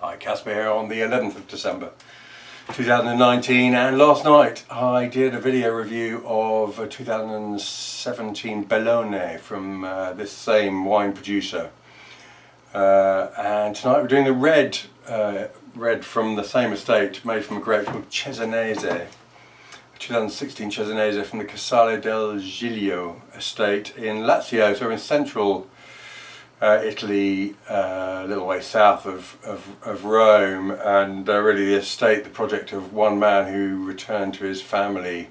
Hi, Caspar here on the 11th of December 2019, and last night I did a video review of a 2017 Bologna from this same wine producer, and tonight we're doing the red from the same estate, made from a grape called Cesanese, a 2016 Cesanese from the Casale del Giglio estate in Lazio, so in central Italy, a little way south of Rome, and really the estate, the project of one man who returned to his family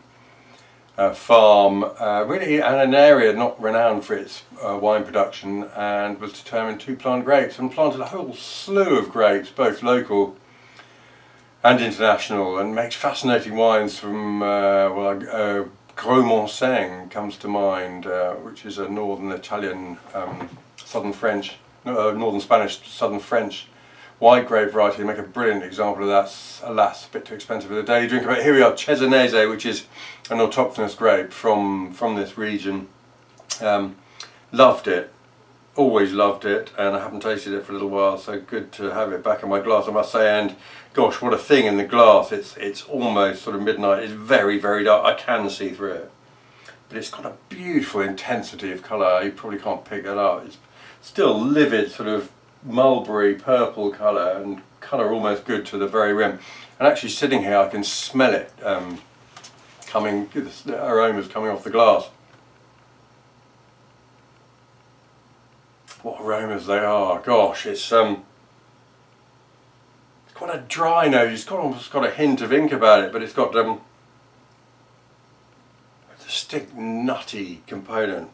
farm, really in an area not renowned for its wine production, and was determined to plant grapes, and planted a whole slew of grapes, both local and international, and makes fascinating wines from, Gros Montseng comes to mind, which is a northern Italian, southern French, northern Spanish, southern French white grape variety. They make a brilliant example of that. Alas, a bit too expensive for the daily drinker. But here we are, Cesanese, which is an autochthonous grape from this region. Loved it, always loved it, and I haven't tasted it for a little while, so good to have it back in my glass, I must say. And gosh, what a thing in the glass. It's almost sort of midnight. It's very, very dark. I can see through it, but it's got a beautiful intensity of colour. You probably can't pick that up. It's still livid, sort of mulberry purple colour, and colour almost good to the very rim. And actually sitting here I can smell it coming, the aromas coming off the glass. What aromas they are, gosh, it's quite a dry nose. It's almost got a hint of ink about it, but it's got a distinct nutty component.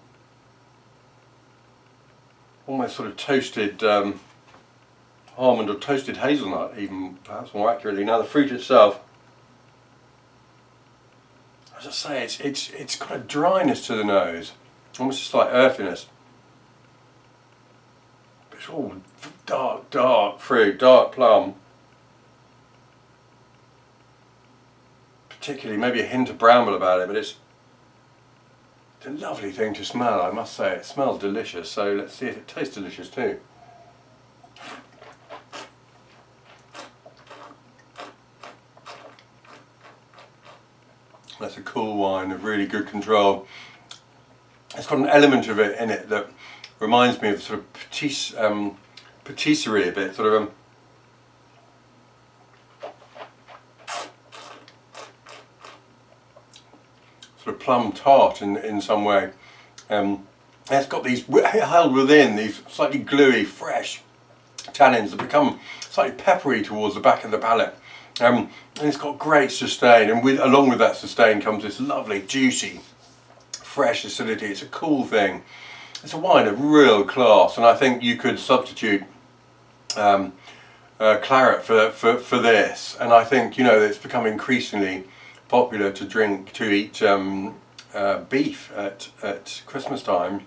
Almost sort of toasted almond or toasted hazelnut, even perhaps more accurately. Now the fruit itself, as I say, it's got a dryness to the nose, almost a slight earthiness. But it's all dark fruit, dark plum. Particularly maybe a hint of bramble about it, but it's a lovely thing to smell, I must say. It smells delicious, so let's see if it tastes delicious too. That's a cool wine of really good control. It's got an element of it in it that reminds me of sort of patisserie a bit, sort of plum tart in some way. It's got these held within these slightly gluey, fresh tannins that become slightly peppery towards the back of the palate, and it's got great sustain, and along with that sustain comes this lovely, juicy, fresh acidity. It's a cool thing. It's a wine of real class, and I think you could substitute claret for this, and I think, you know, it's become increasingly popular to eat beef at Christmas time,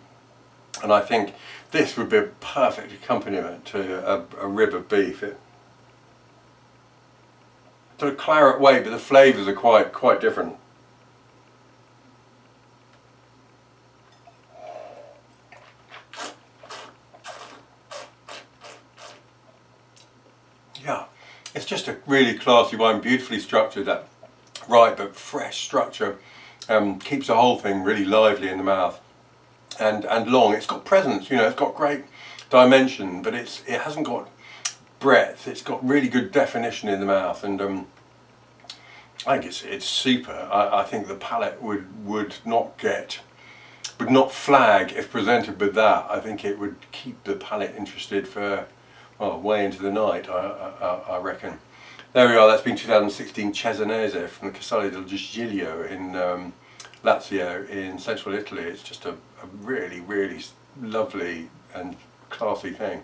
and I think this would be a perfect accompaniment to a rib of beef. It's sort of claret weight, but the flavours are quite different. Yeah, it's just a really classy wine, beautifully structured. That ripe but fresh structure keeps the whole thing really lively in the mouth, and long. It's got presence, you know, it's got great dimension, but it hasn't got breadth. It's got really good definition in the mouth, and I think it's super. I think the palate would not flag if presented with that. I think it would keep the palate interested for, well, way into the night, I reckon. There we are, that's been 2016 Cesanese from the Casale del Giglio in Lazio in central Italy. It's just a really, really lovely and classy thing.